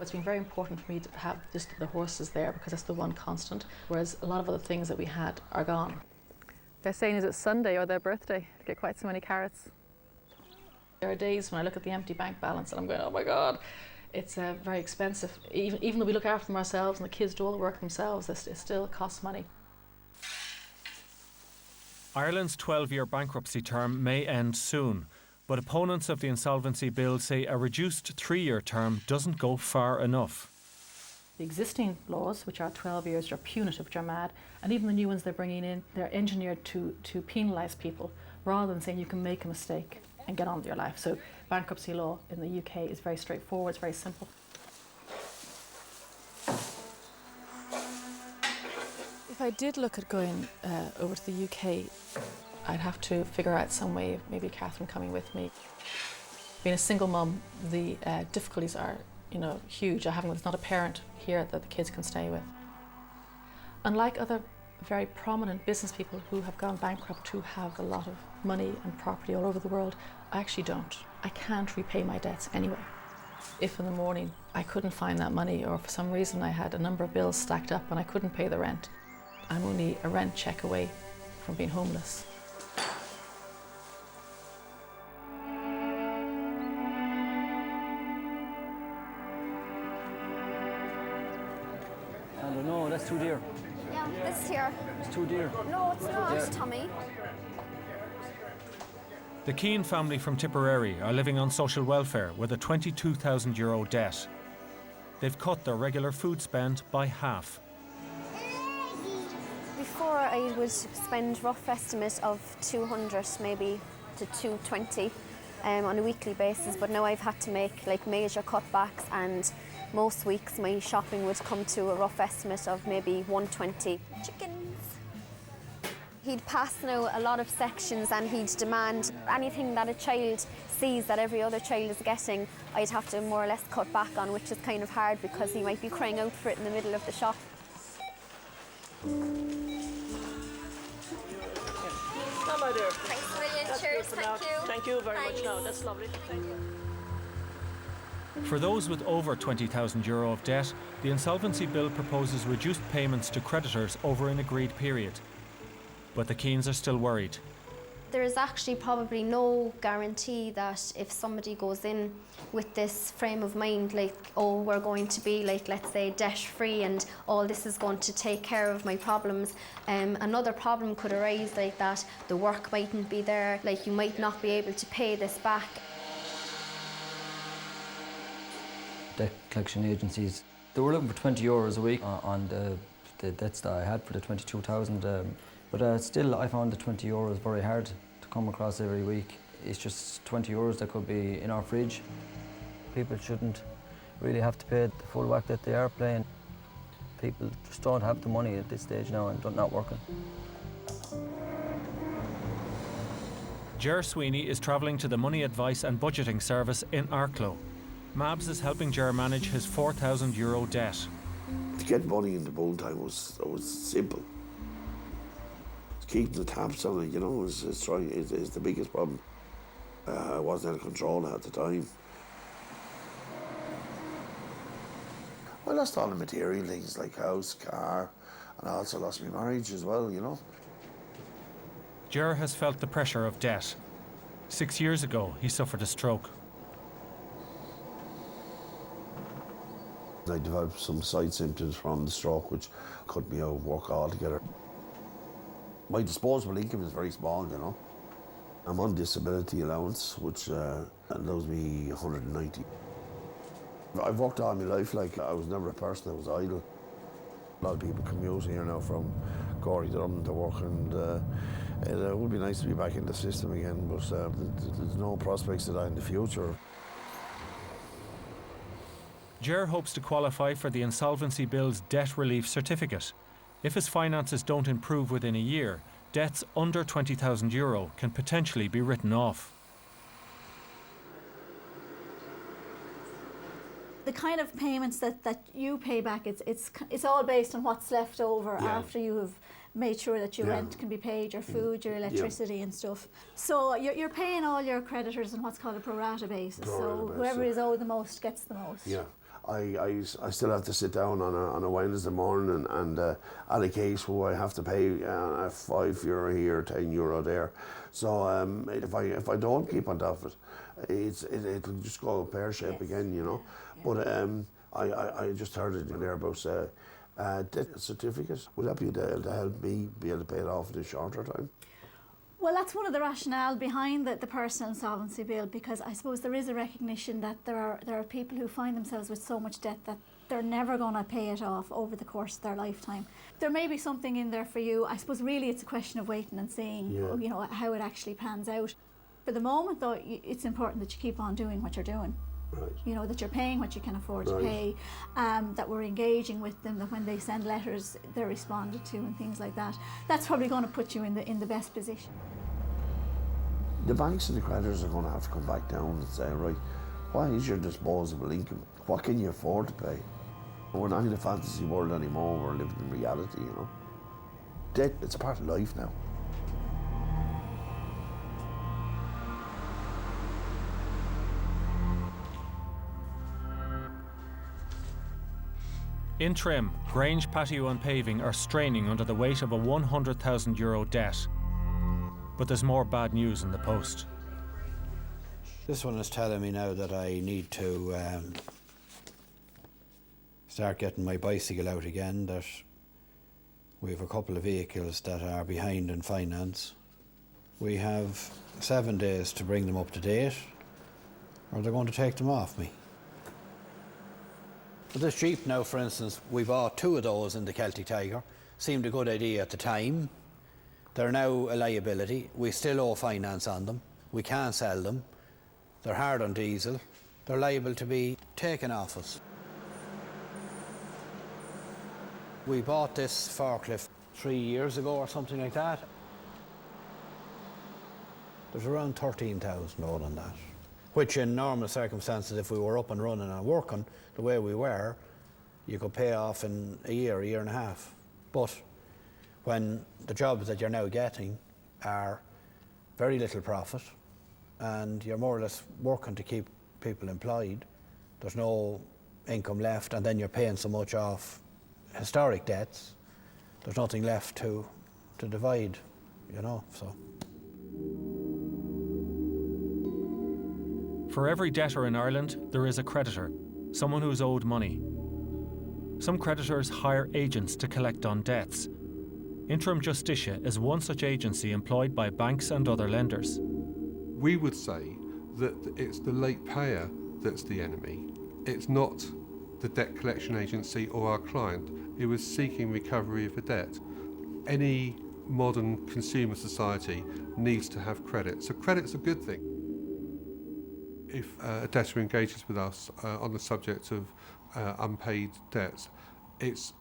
It's been very important for me to have just the horses there because that's the one constant, whereas a lot of other things that we had are gone. They're saying is it Sunday or their birthday to get quite so many carrots. There are days when I look at the empty bank balance and I'm going, oh my God, it's very expensive. Even though we look after them ourselves and the kids do all the work themselves, it still costs money. Ireland's 12-year bankruptcy term may end soon, but opponents of the Insolvency Bill say a reduced 3-year term doesn't go far enough. The existing laws, which are 12 years, are punitive, which are mad, and even the new ones they're bringing in, they're engineered to penalise people rather than saying you can make a mistake and get on with your life. So bankruptcy law in the UK is very straightforward, it's very simple. If I did look at going over to the UK, I'd have to figure out some way of maybe Catherine coming with me. Being a single mum, the difficulties are, huge. There's not a parent here that the kids can stay with. Unlike other very prominent business people who have gone bankrupt, who have a lot of money and property all over the world, I actually don't. I can't repay my debts anyway. If in the morning I couldn't find that money, or for some reason I had a number of bills stacked up and I couldn't pay the rent, I'm only a rent check away from being homeless. No, that's too dear. Yeah, this here. It's too dear. No, it's not, Yeah. Tommy. The Keane family from Tipperary are living on social welfare with a €22,000 debt. They've cut their regular food spend by half. Before I would spend rough estimate of 200 maybe to 220 on a weekly basis, but now I've had to make major cutbacks, and most weeks my shopping would come to a rough estimate of maybe 120. Chickens. He'd pass now a lot of sections and he'd demand anything that a child sees that every other child is getting, I'd have to more or less cut back on, which is kind of hard because he might be crying out for it in the middle of the shop. My dear. Thanks a million. That's Cheers. good for Thank now. you. Thank you very Thanks. much. No, that's lovely. Thank you. For those with over €20,000 of debt, the Insolvency Bill proposes reduced payments to creditors over an agreed period. But the Keanes are still worried. There is actually probably no guarantee that if somebody goes in with this frame of mind, we're going to be let's say debt-free and all this is going to take care of my problems. Another problem could arise like that. The work mightn't be there, you might not be able to pay this back. Debt collection agencies, they were looking for €20 a week on the debts that I had for the 22,000. But still, I found the €20 very hard to come across every week. It's just €20 that could be in our fridge. People shouldn't really have to pay the full whack that they are paying. People just don't have the money at this stage now and not working. Ger Sweeney is travelling to the Money Advice and Budgeting Service in Arklow. Mabs is helping Ger manage his €4,000 debt. To get money in the bone time was simple. Keeping the taps on it, is the biggest problem. I wasn't in control at the time. I lost all the material things like house, car, and I also lost my marriage as well, Ger has felt the pressure of debt. 6 years ago, he suffered a stroke. I developed some side symptoms from the stroke which cut me out of work altogether. My disposable income is very small, I'm on disability allowance, which allows me 190. I've worked all my life, I was never a person that was idle. A lot of people commute here now from Corey Dublin to work, and it would be nice to be back in the system again, but there's no prospects of that in the future. Ger hopes to qualify for the Insolvency Bill's debt relief certificate. If his finances don't improve within a year, debts under €20,000 can potentially be written off. The kind of payments that you pay back, it's all based on what's left over after you have made sure that your rent can be paid, your food, your electricity and stuff. So you're paying all your creditors on what's called a pro rata basis. So whoever is owed the most gets the most. Yeah. I still have to sit down on a Wednesday morning and at a case where I have to pay €5 here, €10 there. So if I don't keep on top of it, it'll just go pear-shaped again, you know. But I just heard it there about debt certificate. Would that be able to help me be able to pay it off in a shorter time? Well, that's one of the rationale behind the personal insolvency bill, because I suppose there is a recognition that there are people who find themselves with so much debt that they're never going to pay it off over the course of their lifetime. There may be something in there for you. I suppose really it's a question of waiting and seeing, you know, how it actually pans out. For the moment, though, it's important that you keep on doing what you're doing. Right. You know, that you're paying what you can afford to pay, that we're engaging with them, that when they send letters, they're responded to and things like that. That's probably going to put you in the best position. The banks and the creditors are going to have to come back down and say, right, what is your disposable income? What can you afford to pay? We're not in a fantasy world anymore, we're living in reality, you know. Debt, it's a part of life now. In Trim, Grange Patio and Paving are straining under the weight of a €100,000 debt. But there's more bad news in the post. This one is telling me now that I need to start getting my bicycle out again, that we have a couple of vehicles that are behind in finance. We have 7 days to bring them up to date, or they're going to take them off me. But this Jeep now, for instance, we bought 2 of those in the Celtic Tiger. Seemed a good idea at the time. They're now a liability. We still owe finance on them. We can't sell them. They're hard on diesel. They're liable to be taken off us. We bought this forklift 3 years ago or something like that. There's around 13,000 owed on that, which in normal circumstances, if we were up and running and working the way we were, you could pay off in a year and a half. But when the jobs that you're now getting are very little profit and you're more or less working to keep people employed, there's no income left, and then you're paying so much off historic debts, there's nothing left to divide, you know, so. For every debtor in Ireland, there is a creditor, someone who's owed money. Some creditors hire agents to collect on debts. Interim Justitia is one such agency employed by banks and other lenders. We would say that it's the late payer that's the enemy. It's not the debt collection agency or our client who is seeking recovery of a debt. Any modern consumer society needs to have credit, so credit's a good thing. If a debtor engages with us on the subject of unpaid debts, it's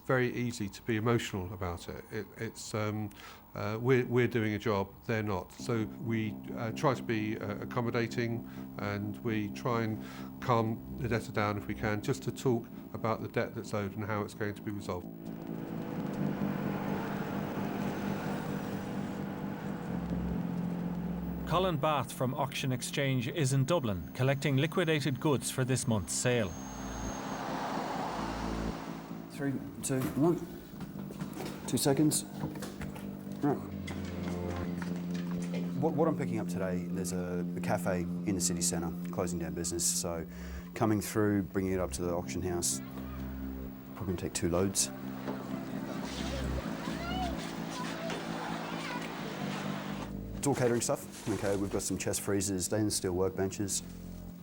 very easy to be emotional about it. We're doing a job, they're not. So we try to be accommodating, and we try and calm the debtor down if we can, just to talk about the debt that's owed and how it's going to be resolved. Colin Bath from Auction Exchange is in Dublin collecting liquidated goods for this month's sale. 3, 2, 1. 2 seconds. Right. What I'm picking up today, there's a cafe in the city centre, closing down business, so coming through, bringing it up to the auction house, probably going to take 2 loads. It's all catering stuff. Okay, we've got some chest freezers, stainless steel workbenches,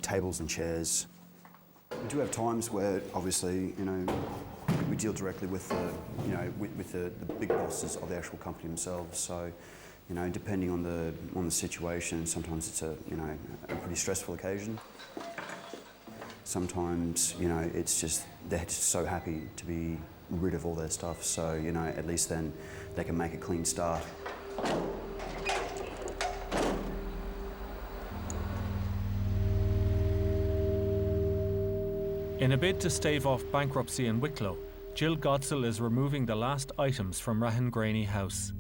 tables and chairs. We do have times where, obviously, you know, we deal directly with the, you know, with the big bosses of the actual company themselves. So, you know, depending on the situation, sometimes it's a pretty stressful occasion. Sometimes, you know, it's just they're just so happy to be rid of all their stuff. So, you know, at least then they can make a clean start. In a bid to stave off bankruptcy in Wicklow, Jill Godsell is removing the last items from Rahengraney House.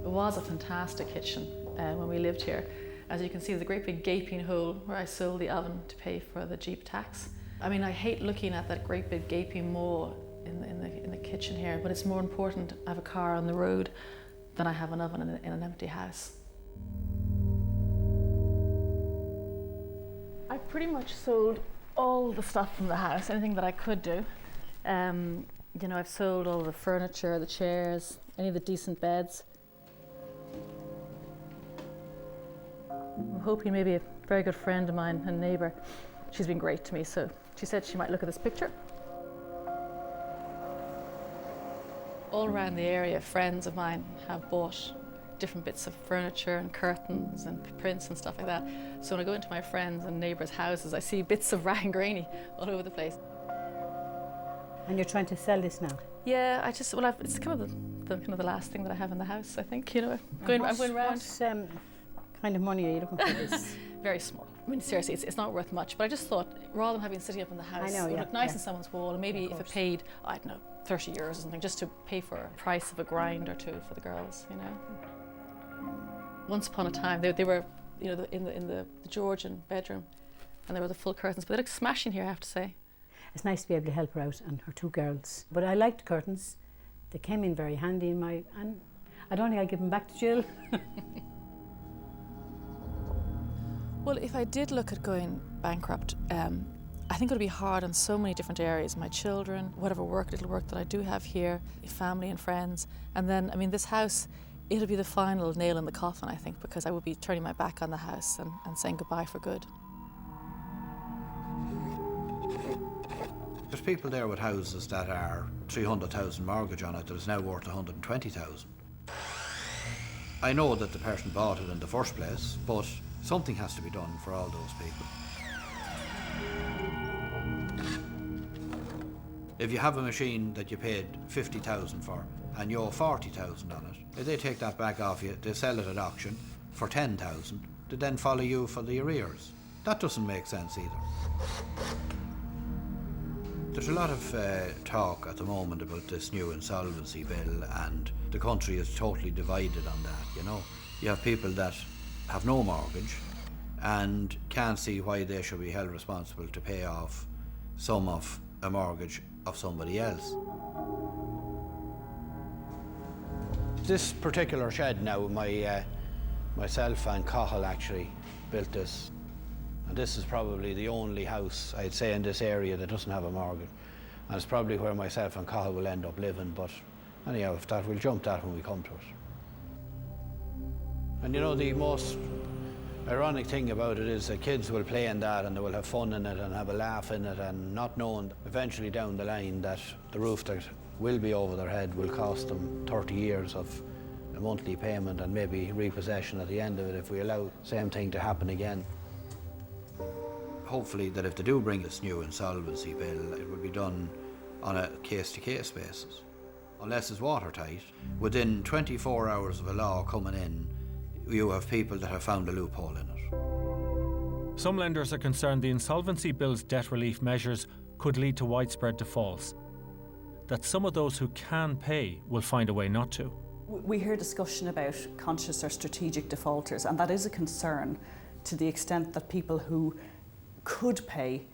It was a fantastic kitchen when we lived here. As you can see, there's a great big gaping hole where I sold the oven to pay for the Jeep tax. I mean, I hate looking at that great big gaping maw in the kitchen here, but it's more important I have a car on the road than I have an oven in an empty house. I pretty much sold all the stuff from the house, anything that I could do. You know, I've sold all the furniture, the chairs, any of the decent beds. I'm hoping maybe a very good friend of mine and neighbour, she's been great to me, so she said she might look at this picture. All around the area, friends of mine have bought different bits of furniture and curtains and prints and stuff like that. So when I go into my friends and neighbours' houses, I see bits of rag and granny all over the place. And you're trying to sell this now? Yeah, it's kind of the last thing that I have in the house, I think. You know, I'm going around. What kind of money are you looking for this? Very small. I mean, seriously, it's not worth much. But I just thought, rather than having it sitting up in the house, it would look nice on someone's wall, and maybe if it paid, I don't know, 30 euros or something, just to pay for a price of a grind or two for the girls, you know. Once upon a time, they were, you know, in the Georgian bedroom, and there were the full curtains, but they look smashing here, I have to say. It's nice to be able to help her out and her two girls. But I liked curtains. They came in very handy and I don't think I'll give them back to Jill. Well, if I did look at going bankrupt, I think it would be hard in so many different areas. My children, whatever little work that I do have here, family and friends. And then, I mean, this house, it'll be the final nail in the coffin, I think, because I would be turning my back on the house and saying goodbye for good. There's people there with houses that are 300,000 mortgage on it that is now worth 120,000. I know that the person bought it in the first place, but something has to be done for all those people. If you have a machine that you paid 50,000 for and you owe 40,000 on it, if they take that back off you, they sell it at auction for 10,000, they then follow you for the arrears. That doesn't make sense either. There's a lot of talk at the moment about this new insolvency bill, and the country is totally divided on that, you know. You have people that have no mortgage and can't see why they should be held responsible to pay off some of a mortgage of somebody else. This particular shed now, myself and Cathal actually built this. And this is probably the only house, I'd say, in this area that doesn't have a mortgage. And it's probably where myself and Cathal will end up living, but anyhow, if that, we'll jump that when we come to it. And you know, the most ironic thing about it is that kids will play in that and they will have fun in it and have a laugh in it, and not knowing eventually down the line that the roof that will be over their head will cost them 30 years of a monthly payment and maybe repossession at the end of it if we allow the same thing to happen again. Hopefully that if they do bring this new insolvency bill, it will be done on a case-to-case basis. Unless it's watertight, within 24 hours of a law coming in, you have people that have found a loophole in it. Some lenders are concerned the insolvency bill's debt relief measures could lead to widespread defaults, that some of those who can pay will find a way not to. We hear discussion about conscious or strategic defaulters, and that is a concern to the extent that people who could pay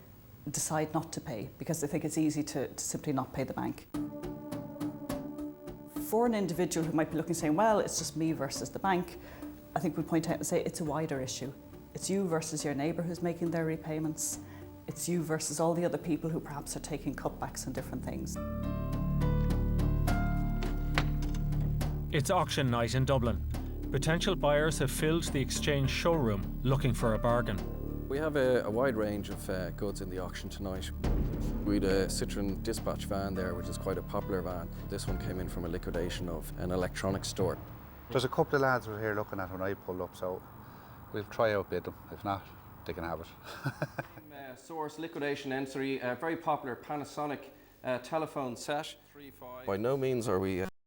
decide not to pay because they think it's easy to simply not pay the bank. For an individual who might be looking saying, well, it's just me versus the bank, I think we'd point out and say it's a wider issue. It's you versus your neighbour who's making their repayments. It's you versus all the other people who perhaps are taking cutbacks on different things. It's auction night in Dublin. Potential buyers have filled the Exchange showroom looking for a bargain. We have a wide range of goods in the auction tonight. We had a Citroen dispatch van there, which is quite a popular van. This one came in from a liquidation of an electronics store. There's a couple of lads who were here looking at it when I pulled up, so we'll try outbid them. If not, they can have it. Source liquidation entry, a very popular Panasonic telephone set. By no means are we